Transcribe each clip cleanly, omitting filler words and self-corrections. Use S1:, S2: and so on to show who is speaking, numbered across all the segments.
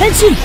S1: Henshin!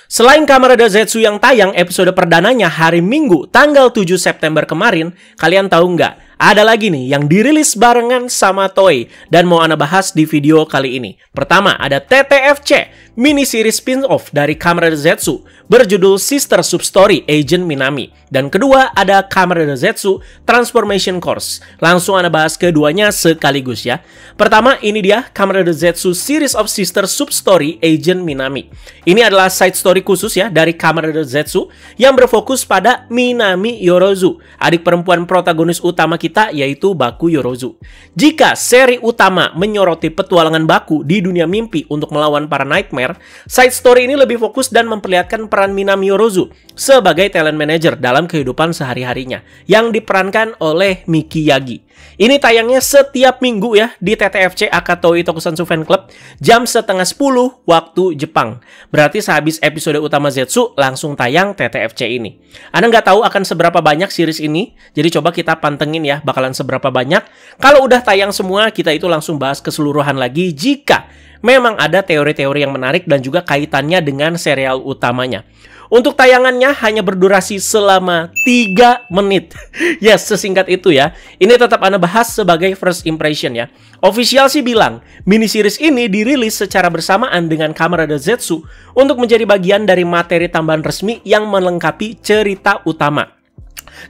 S2: Selain Kamen Zetsu yang tayang episode perdananya hari Minggu tanggal 7 September kemarin, kalian tahu nggak? Ada lagi nih yang dirilis barengan sama Toei dan mau Ana bahas di video kali ini. Pertama ada TTFC, mini series spin-off dari Kamen Zetsu berjudul Sister Substory Agent Minami. Dan kedua ada Kamen Zetsu Transformation Course. Langsung Ana bahas keduanya sekaligus ya. Pertama ini dia Kamen Zetsu Series of Sister Substory Agent Minami. Ini adalah side story khusus ya dari Kamen Zetsu yang berfokus pada Minami Yorozu, adik perempuan protagonis utama kita yaitu Baku Yorozu. Jika seri utama menyoroti petualangan Baku di dunia mimpi untuk melawan para nightmare, side story ini lebih fokus dan memperlihatkan peran Minami Yorozu sebagai talent manager dalam kehidupan sehari-harinya yang diperankan oleh Miki Yagi. Ini tayangnya setiap minggu ya di TTFC Akatoi Tokusatsu Fan Club jam 9:30 waktu Jepang. Berarti sehabis episode utama Zetsu langsung tayang TTFC ini. Anda nggak tahu akan seberapa banyak series ini, jadi coba kita pantengin ya bakalan seberapa banyak. Kalau udah tayang semua, kita itu langsung bahas keseluruhan lagi jika memang ada teori-teori yang menarik dan juga kaitannya dengan serial utamanya. Untuk tayangannya hanya berdurasi selama 3 menit. Yes, sesingkat itu ya. Ini tetap Ana bahas sebagai first impression ya. Official sih bilang, mini series ini dirilis secara bersamaan dengan Kamen Zetsu untuk menjadi bagian dari materi tambahan resmi yang melengkapi cerita utama.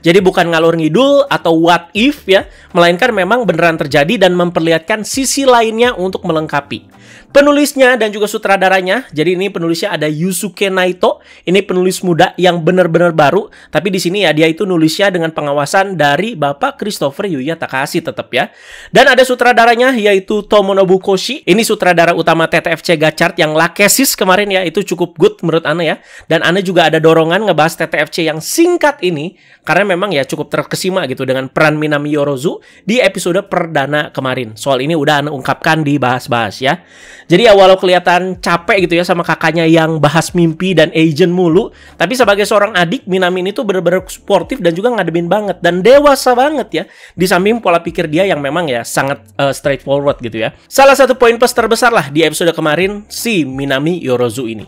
S2: Jadi bukan ngalor ngidul atau what if ya, melainkan memang beneran terjadi dan memperlihatkan sisi lainnya untuk melengkapi. Penulisnya dan juga sutradaranya, jadi ini penulisnya ada Yusuke Naito. Ini penulis muda yang benar-benar baru, tapi di sini ya dia itu nulisnya dengan pengawasan dari Bapak Christopher Yuya Takahashi tetap ya. Dan ada sutradaranya yaitu Tomonobu Koshi. Ini sutradara utama TTFC Gachard yang Lakesis kemarin ya, itu cukup good menurut Ana ya. Dan Ana juga ada dorongan ngebahas TTFC yang singkat ini karena memang ya cukup terkesima gitu dengan peran Minami Yorozu di episode perdana kemarin. Soal ini udah Ana ungkapkan di bahas-bahas ya. Jadi ya walau kelihatan capek gitu ya sama kakaknya yang bahas mimpi dan agent mulu, tapi sebagai seorang adik, Minami ini tuh bener-bener sportif dan juga ngademin banget dan dewasa banget ya. Di samping pola pikir dia yang memang ya sangat straightforward gitu ya. Salah satu poin plus terbesar lah di episode kemarin si Minami Yorozu ini.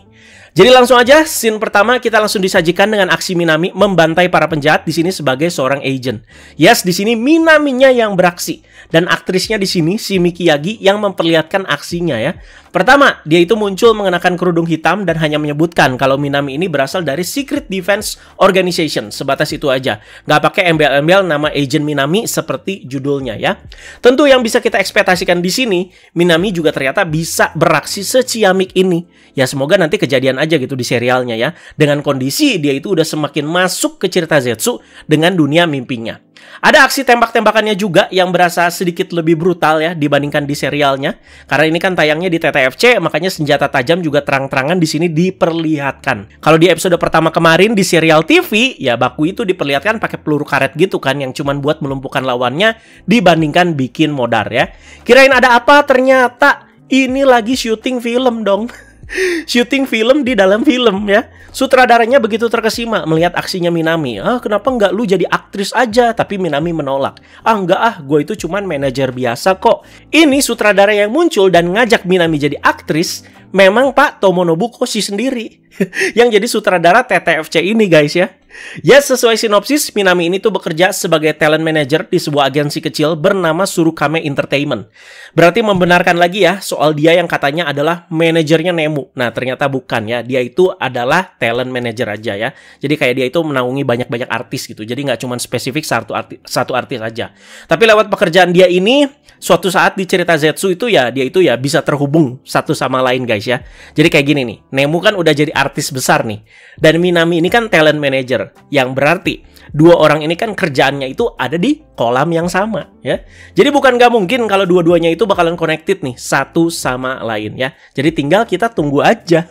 S2: Jadi langsung aja, scene pertama kita langsung disajikan dengan aksi Minami membantai para penjahat di sini sebagai seorang agent. Yes, di sini Minaminya yang beraksi dan aktrisnya di sini si Miki Yagi yang memperlihatkan aksinya ya. Pertama, dia itu muncul mengenakan kerudung hitam dan hanya menyebutkan kalau Minami ini berasal dari Secret Defense Organization. Sebatas itu aja. Nggak pakai embel-embel nama agent Minami seperti judulnya ya. Tentu yang bisa kita ekspektasikan di sini, Minami juga ternyata bisa beraksi seciamik ini. Ya semoga nanti kejadian aja gitu di serialnya ya. Dengan kondisi dia itu udah semakin masuk ke cerita Zetsu dengan dunia mimpinya. Ada aksi tembak-tembakannya juga yang berasa sedikit lebih brutal ya dibandingkan di serialnya. Karena ini kan tayangnya di TTFC, makanya senjata tajam juga terang-terangan di sini diperlihatkan. Kalau di episode pertama kemarin di serial TV, ya Baku itu diperlihatkan pakai peluru karet gitu kan yang cuman buat melumpuhkan lawannya dibandingkan bikin modar ya. Kirain ada apa, ternyata ini lagi syuting film dong. Syuting film di dalam film ya. Sutradaranya begitu terkesima melihat aksinya Minami. Kenapa nggak lu jadi aktris aja? Tapi Minami menolak. Enggak gue itu cuman manajer biasa kok. Ini sutradara yang muncul dan ngajak Minami jadi aktris memang Pak Tomonobu Koshi sendiri. Yang jadi sutradara TTFC ini guys ya. Ya sesuai sinopsis, Minami ini tuh bekerja sebagai talent manager di sebuah agensi kecil bernama Surukame Entertainment. Berarti membenarkan lagi ya soal dia yang katanya adalah manajernya Nemu. Nah ternyata bukan ya, dia itu adalah talent manager aja ya. Jadi kayak dia itu menaungi banyak-banyak artis gitu. Jadi nggak cuma spesifik satu artis aja. Tapi lewat pekerjaan dia ini, suatu saat di cerita Zetsu itu ya dia itu ya bisa terhubung satu sama lain guys ya. Jadi kayak gini nih, Nemu kan udah jadi artis besar nih. Dan Minami ini kan talent manager. Yang berarti dua orang ini kan kerjaannya itu ada di kolam yang sama ya. Jadi bukan nggak mungkin kalau dua-duanya itu bakalan connected nih satu sama lain ya. Jadi tinggal kita tunggu aja.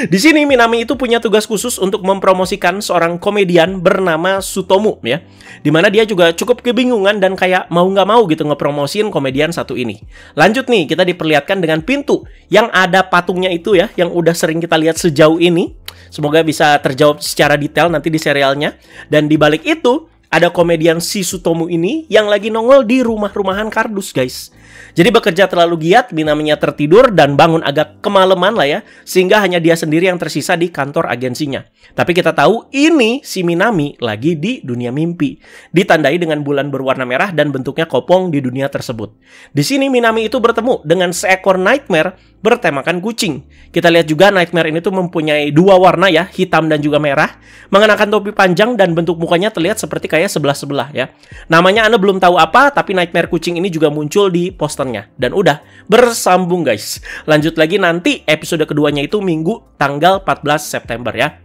S2: Di sini Minami itu punya tugas khusus untuk mempromosikan seorang komedian bernama Sutomu ya. Dimana dia juga cukup kebingungan dan kayak mau nggak mau gitu ngepromosin komedian satu ini. Lanjut nih, kita diperlihatkan dengan pintu yang ada patungnya itu ya, yang udah sering kita lihat sejauh ini. Semoga bisa terjawab secara detail nanti di serialnya. Dan di balik itu ada komedian si Sutomu ini yang lagi nongol di rumah-rumahan kardus guys. Jadi bekerja terlalu giat, Minaminya tertidur dan bangun agak kemalaman lah ya, sehingga hanya dia sendiri yang tersisa di kantor agensinya. Tapi kita tahu ini si Minami lagi di dunia mimpi, ditandai dengan bulan berwarna merah dan bentuknya kopong di dunia tersebut. Di sini Minami itu bertemu dengan seekor nightmare bertemakan kucing. Kita lihat juga nightmare ini tuh mempunyai dua warna ya, hitam dan juga merah, mengenakan topi panjang dan bentuk mukanya terlihat seperti kayak sebelah-sebelah ya. Namanya Anda belum tahu apa, tapi nightmare kucing ini juga muncul di posternya. Dan udah, bersambung guys. Lanjut lagi nanti episode keduanya itu Minggu tanggal 14 September ya.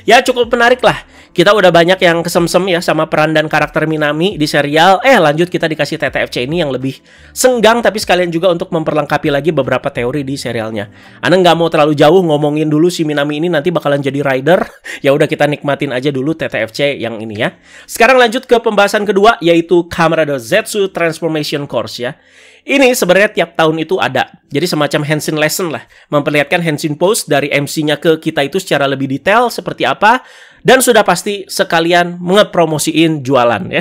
S2: Ya cukup menarik lah. Kita udah banyak yang kesemsem ya sama peran dan karakter Minami di serial. Lanjut kita dikasih TTFC ini yang lebih senggang, tapi sekalian juga untuk memperlengkapi lagi beberapa teori di serialnya. Anda nggak mau terlalu jauh ngomongin dulu si Minami ini nanti bakalan jadi rider. Ya udah kita nikmatin aja dulu TTFC yang ini ya. Sekarang lanjut ke pembahasan kedua, yaitu Kamen Zetsu Transformation Course ya. Ini sebenarnya tiap tahun itu ada. Jadi semacam Henshin lesson lah. Memperlihatkan Henshin pose dari MC-nya ke kita itu secara lebih detail seperti apa. Dan sudah pasti sekalian ngepromosiin jualan ya.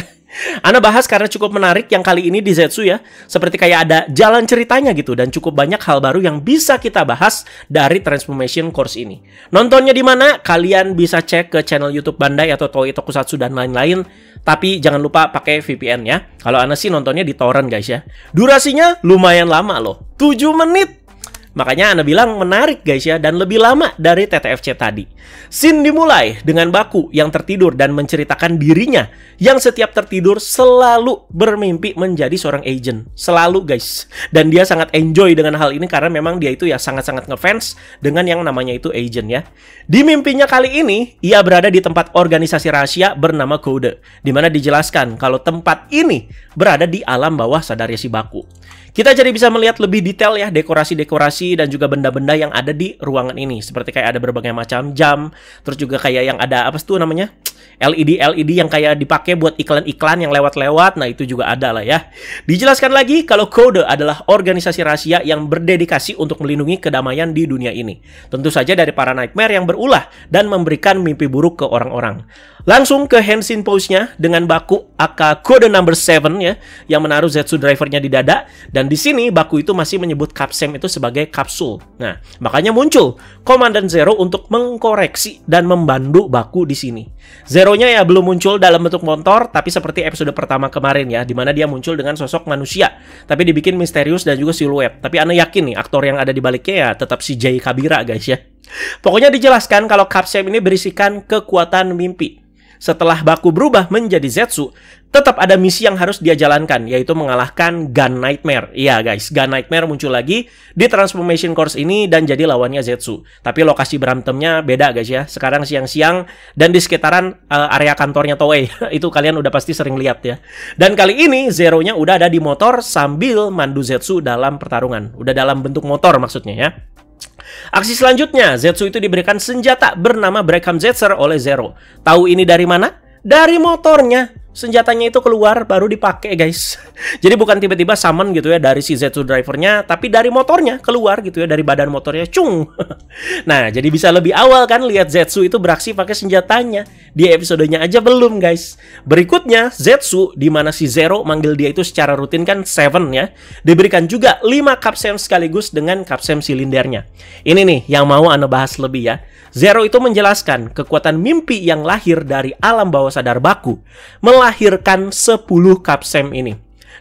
S2: Anda bahas karena cukup menarik yang kali ini di Zetsu ya. Seperti kayak ada jalan ceritanya gitu. Dan cukup banyak hal baru yang bisa kita bahas dari Transformation Course ini. Nontonnya di mana? Kalian bisa cek ke channel YouTube Bandai atau Toei Tokusatsu dan lain-lain. Tapi jangan lupa pakai VPN ya. Kalau Anda sih nontonnya di torrent guys ya. Durasinya lumayan lama loh. 7 menit. Makanya Anda bilang menarik guys ya, dan lebih lama dari TTFC tadi. Scene dimulai dengan Baku yang tertidur dan menceritakan dirinya yang setiap tertidur selalu bermimpi menjadi seorang agent. Selalu guys. Dan dia sangat enjoy dengan hal ini karena memang dia itu ya sangat-sangat ngefans dengan yang namanya itu agent ya. Di mimpinya kali ini, ia berada di tempat organisasi rahasia bernama Code, di mana dijelaskan kalau tempat ini berada di alam bawah sadarnya si Baku. Kita jadi bisa melihat lebih detail ya dekorasi-dekorasi dan juga benda-benda yang ada di ruangan ini. Seperti kayak ada berbagai macam jam, terus juga kayak yang ada apa tuh namanya? LED yang kayak dipakai buat iklan-iklan yang lewat-lewat. Nah, itu juga ada lah ya. Dijelaskan lagi kalau Code adalah organisasi rahasia yang berdedikasi untuk melindungi kedamaian di dunia ini. Tentu saja dari para nightmare yang berulah dan memberikan mimpi buruk ke orang-orang. Langsung ke Henshin pose-nya dengan Baku aka Code number 7 ya, yang menaruh Zetsu drivernya di dada. Dan di sini Baku itu masih menyebut Capsem itu sebagai kapsul. Nah, makanya muncul Komandan Zero untuk mengkoreksi dan membantu Baku di sini. Zeronya ya belum muncul dalam bentuk motor, tapi seperti episode pertama kemarin ya, di mana dia muncul dengan sosok manusia, tapi dibikin misterius dan juga siluet. Tapi Anda yakin nih aktor yang ada di baliknya ya tetap si Jay Kabira guys ya. Pokoknya dijelaskan kalau Capsem ini berisikan kekuatan mimpi. Setelah Baku berubah menjadi Zetsu, tetap ada misi yang harus dia jalankan, yaitu mengalahkan Gun Nightmare. Iya guys, Gun Nightmare muncul lagi di Transformation Course ini dan jadi lawannya Zetsu. Tapi lokasi berantemnya beda guys ya. Sekarang siang-siang dan di sekitaran area kantornya Toei. Itu kalian udah pasti sering lihat ya. Dan kali ini Zero-nya udah ada di motor sambil mandu Zetsu dalam pertarungan. Udah dalam bentuk motor maksudnya ya. Aksi selanjutnya, Zetsu itu diberikan senjata bernama Brackham Zetser oleh Zero. Tahu ini dari mana? Dari motornya. Senjatanya itu keluar baru dipakai guys. Jadi bukan tiba-tiba summon gitu ya dari si Zetsu drivernya, tapi dari motornya keluar gitu ya, dari badan motornya cung. Nah, jadi bisa lebih awal kan lihat Zetsu itu beraksi pakai senjatanya. Di episodenya aja belum guys. Berikutnya Zetsu, di mana si Zero manggil dia itu secara rutin kan 7 ya. Diberikan juga 5 Capsem sekaligus dengan Capsem silindernya. Ini nih yang mau Anda bahas lebih ya. Zero itu menjelaskan kekuatan mimpi yang lahir dari alam bawah sadar Baku melahirkan 10 Capsem ini.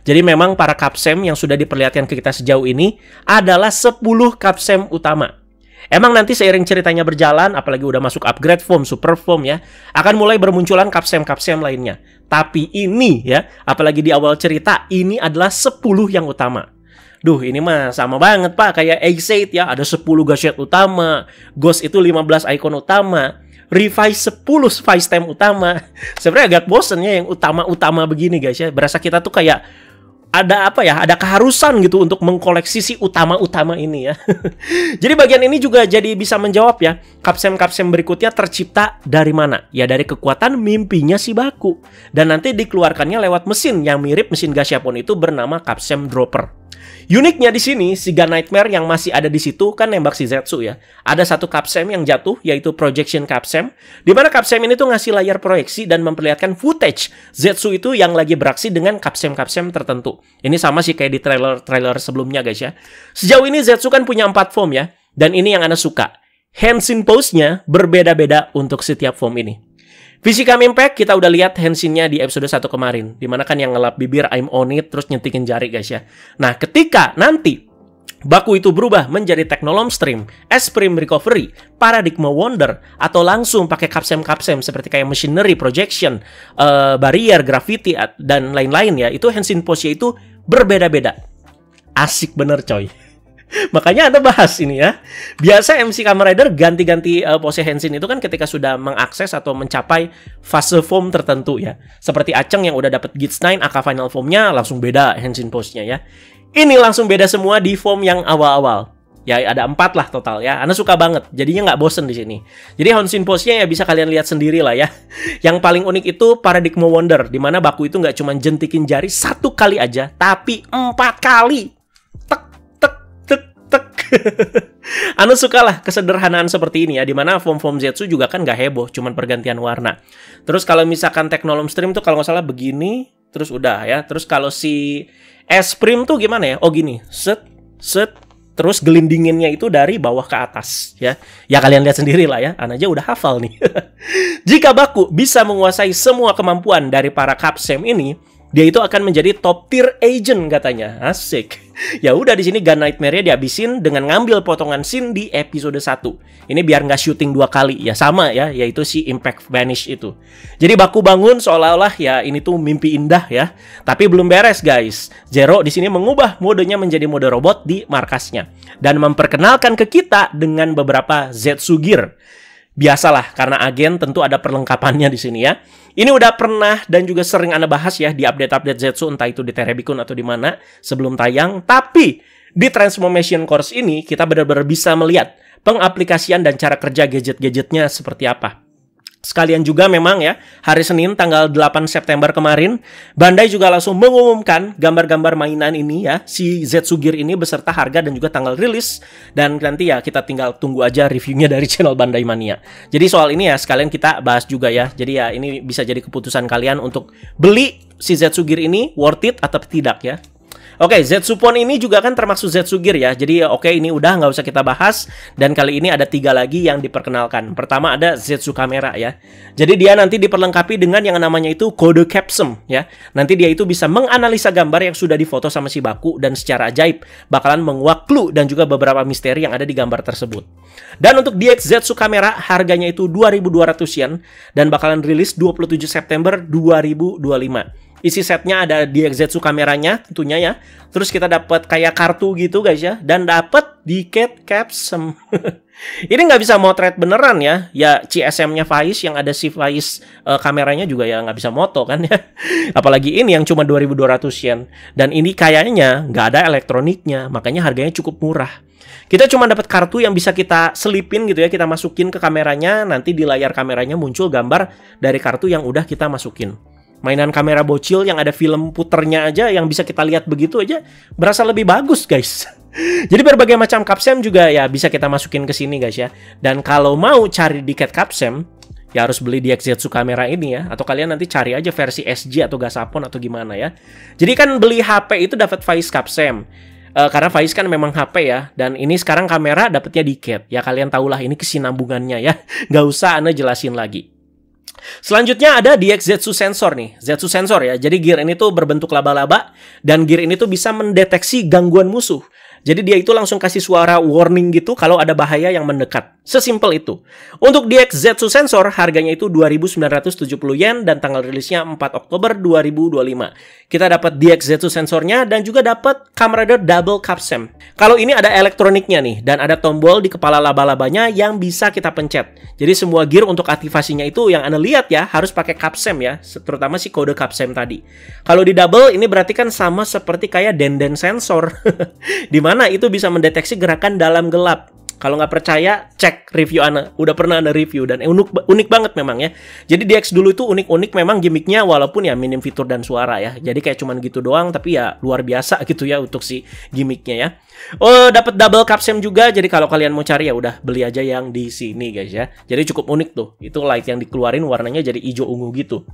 S2: Jadi memang para Capsem yang sudah diperlihatkan ke kita sejauh ini adalah 10 Capsem utama. Emang nanti seiring ceritanya berjalan, apalagi udah masuk upgrade form, super form ya, akan mulai bermunculan Capsem-Capsem lainnya. Tapi ini ya, apalagi di awal cerita, ini adalah 10 yang utama. Duh, ini mah sama banget pak, kayak Exit ya, ada 10 gadget utama, Ghost itu 15 icon utama, Revise 10 Vice Time utama. Sebenarnya agak bosen ya yang utama-utama begini guys ya. Berasa kita tuh kayak ada apa ya, ada keharusan gitu untuk mengkoleksi si utama-utama ini ya. Jadi bagian ini juga jadi bisa menjawab ya, Capsem-Capsem berikutnya tercipta dari mana? Ya dari kekuatan mimpinya si Baku. Dan nanti dikeluarkannya lewat mesin yang mirip mesin Gashapon itu bernama Capsem Dropper. Uniknya di sini, si Gun Nightmare yang masih ada di situ kan nembak si Zetsu ya. Ada satu capsem yang jatuh, yaitu projection capsem, di mana capsem ini tuh ngasih layar proyeksi dan memperlihatkan footage Zetsu itu yang lagi beraksi dengan capsem-capsem tertentu. Ini sama sih kayak di trailer sebelumnya guys ya. Sejauh ini Zetsu kan punya 4 form ya, dan ini yang Ana suka. Henshin pose-nya berbeda-beda untuk setiap form ini. Physical Impact kita udah lihat Henshin-nya di episode 1 kemarin. Dimana kan yang ngelap bibir I'm on it terus nyentikin jari guys ya. Nah ketika nanti Baku itu berubah menjadi Technolom Stream, S-Prime Recovery, Paradigma Wonder, atau langsung pakai kapsem-kapsem seperti kayak Machinery, Projection, Barrier, Gravity, dan lain-lain ya. Itu Henshin pose-nya itu berbeda-beda. Asik bener coy. Makanya Anda bahas ini ya. Biasa MC Kamen Rider ganti-ganti pose Henshin itu kan ketika sudah mengakses atau mencapai fase form tertentu ya. Seperti Aceng yang udah dapet Gits 9 AK Final Form-nya langsung beda Henshin pose-nya ya. Ini langsung beda semua di form yang awal-awal. Ya ada 4 lah total ya. Anda suka banget. Jadinya nggak bosen di sini. Jadi Henshin pose-nya ya bisa kalian lihat sendiri lah ya. Yang paling unik itu Paradigma Wonder, di mana Baku itu nggak cuma jentikin jari 1 kali aja, tapi 4 kali. Anu suka lah kesederhanaan seperti ini ya, dimana form-form Zetsu juga kan gak heboh, cuman pergantian warna. Terus kalau misalkan Technolom Stream tuh kalau nggak salah begini, terus udah ya. Terus kalau si S-Prime tuh gimana ya? Oh gini, set, terus gelindinginnya itu dari bawah ke atas ya. Ya kalian lihat sendiri lah ya, Ana aja udah hafal nih. Jika Baku bisa menguasai semua kemampuan dari para Capsem ini, dia itu akan menjadi top tier agent katanya. Asik. Ya udah di sini Gun Nightmare-nya dihabisin dengan ngambil potongan scene di episode 1. Ini biar nggak syuting 2 kali. Ya sama ya, yaitu si Impact Vanish itu. Jadi Baku bangun seolah-olah ya ini tuh mimpi indah ya. Tapi belum beres guys. Zero di sini mengubah modenya menjadi mode robot di markasnya dan memperkenalkan ke kita dengan beberapa Zetsu Gear. Biasalah, karena agen tentu ada perlengkapannya di sini ya. Ini udah pernah dan juga sering Anda bahas ya di update-update Zetsu, entah itu di Terebikun atau di mana sebelum tayang. Tapi di Transformation Course ini kita benar-benar bisa melihat pengaplikasian dan cara kerja gadget-gadgetnya seperti apa. Sekalian juga memang ya, hari Senin tanggal 8 September kemarin, Bandai juga langsung mengumumkan gambar-gambar mainan ini ya, si Zetsu Gear ini beserta harga dan juga tanggal rilis. Dan nanti ya kita tinggal tunggu aja reviewnya dari channel Bandai Mania. Jadi soal ini ya sekalian kita bahas juga ya. Jadi ya ini bisa jadi keputusan kalian untuk beli si Zetsu Gear ini worth it atau tidak ya. Oke, Zetsupon ini juga kan termasuk Zetsu Gear ya. Jadi oke, ini udah nggak usah kita bahas. Dan kali ini ada 3 lagi yang diperkenalkan. Pertama ada Zetsu Kamera ya. Jadi dia nanti diperlengkapi dengan yang namanya itu kode capsem ya. Nanti dia itu bisa menganalisa gambar yang sudah difoto sama si Baku dan secara ajaib bakalan menguak clue dan juga beberapa misteri yang ada di gambar tersebut. Dan untuk DX Zetsu Kamera harganya itu 2.200 yen dan bakalan rilis 27 September 2025. Isi setnya ada DX Zetsu kameranya tentunya ya. Terus kita dapat kayak kartu gitu guys ya. Dan dapat Decade Capsem. Ini nggak bisa motret beneran ya. Ya CSM-nya Faiz yang ada si Faiz kameranya juga ya nggak bisa moto kan ya. Apalagi ini yang cuma 2.200 yen. Dan ini kayaknya nggak ada elektroniknya. Makanya harganya cukup murah. Kita cuma dapat kartu yang bisa kita selipin gitu ya. Kita masukin ke kameranya. Nanti di layar kameranya muncul gambar dari kartu yang udah kita masukin. Mainan kamera bocil yang ada film puternya aja yang bisa kita lihat begitu aja berasa lebih bagus guys. Jadi berbagai macam capsem juga ya bisa kita masukin ke sini guys ya. Dan kalau mau cari Decade Capsem ya harus beli di Zetsu kamera ini ya. Atau kalian nanti cari aja versi SG atau Gashapon atau gimana ya. Jadi kan beli HP itu dapat Faiz Capsem. Karena Faiz kan memang HP ya. Dan ini sekarang kamera dapatnya Decade. Ya kalian tahulah ini kesinambungannya ya. Nggak usah Anda jelasin lagi. Selanjutnya ada DX Zetsu Sensor nih. Zetsu Sensor ya. Jadi gear ini tuh berbentuk laba-laba. Dan gear ini tuh bisa mendeteksi gangguan musuh. Jadi dia itu langsung kasih suara warning gitu kalau ada bahaya yang mendekat. Sesimpel itu. Untuk DX Zetsu Sensor harganya itu 2.970 yen dan tanggal rilisnya 4 Oktober 2025. Kita dapat DX Zetsu Sensornya dan juga dapat Kamen Rider Double Capsem. Kalau ini ada elektroniknya nih dan ada tombol di kepala laba-labanya yang bisa kita pencet. Jadi semua gear untuk aktivasinya itu yang Anda lihat ya harus pakai Capsem ya, terutama si kode Capsem tadi. Kalau di double ini berarti kan sama seperti kayak Denden Sensor. Di mana itu bisa mendeteksi gerakan dalam gelap. Kalau nggak percaya, cek review Ana. Udah pernah Ana review dan unik banget memang ya. Jadi DX dulu itu unik-unik memang gimmicknya, walaupun ya minim fitur dan suara ya. Jadi kayak cuman gitu doang, tapi ya luar biasa gitu ya untuk si gimmicknya ya. Oh, dapat double capsem juga. Jadi kalau kalian mau cari ya udah beli aja yang di sini guys ya. Jadi cukup unik tuh. Itu light yang dikeluarin warnanya jadi hijau ungu gitu.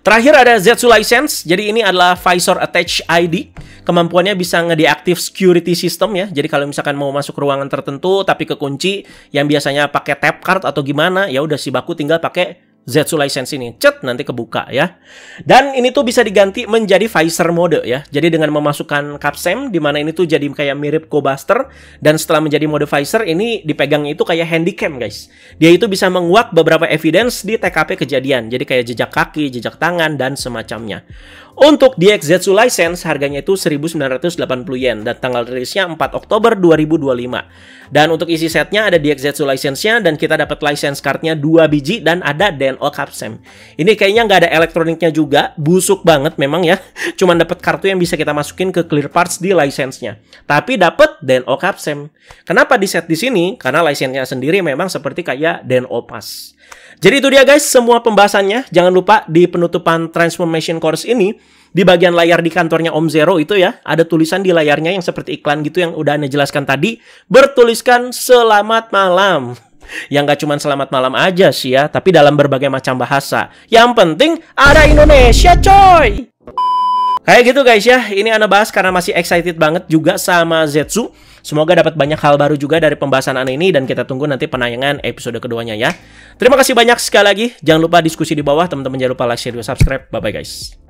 S2: Terakhir ada Zetsu License. Jadi ini adalah Visor Attach ID. Kemampuannya bisa ngedeaktif security system ya. Jadi kalau misalkan mau masuk ruangan tertentu tapi kekunci yang biasanya pakai tap card atau gimana, ya udah si Baku tinggal pakai Zetsu License ini, cet, nanti kebuka ya. Dan ini tuh bisa diganti menjadi visor mode ya. Jadi dengan memasukkan capsem, di mana ini tuh jadi kayak mirip Go Buster, dan setelah menjadi mode visor, ini dipegangnya itu kayak handycam guys. Dia itu bisa menguak beberapa evidence di TKP kejadian. Jadi kayak jejak kaki, jejak tangan, dan semacamnya. Untuk DX Zetsu License harganya itu 1.980 yen dan tanggal rilisnya 4 Oktober 2025. Dan untuk isi setnya ada DX Zetsu License-nya dan kita dapat license card-nya 2 biji dan ada DNO capsem. Ini kayaknya nggak ada elektroniknya juga, busuk banget memang ya. Cuman dapat kartu yang bisa kita masukin ke clear parts di license-nya. Tapi dapat DNO capsem. Kenapa di set di sini? Karena license-nya sendiri memang seperti kayak DNO Pass. Jadi itu dia guys semua pembahasannya. Jangan lupa di penutupan Transformation Course ini, di bagian layar di kantornya Om Zero itu ya, ada tulisan di layarnya yang seperti iklan gitu yang udah Anda jelaskan tadi, bertuliskan selamat malam. Yang nggak cuma selamat malam aja sih ya, tapi dalam berbagai macam bahasa. Yang penting ada Indonesia coy! Kayak gitu guys ya, ini Ana bahas karena masih excited banget juga sama Zetsu. Semoga dapat banyak hal baru juga dari pembahasan Ana ini dan kita tunggu nanti penayangan episode keduanya ya. Terima kasih banyak sekali lagi. Jangan lupa diskusi di bawah, teman-teman jangan lupa like, share, dan subscribe. Bye-bye guys.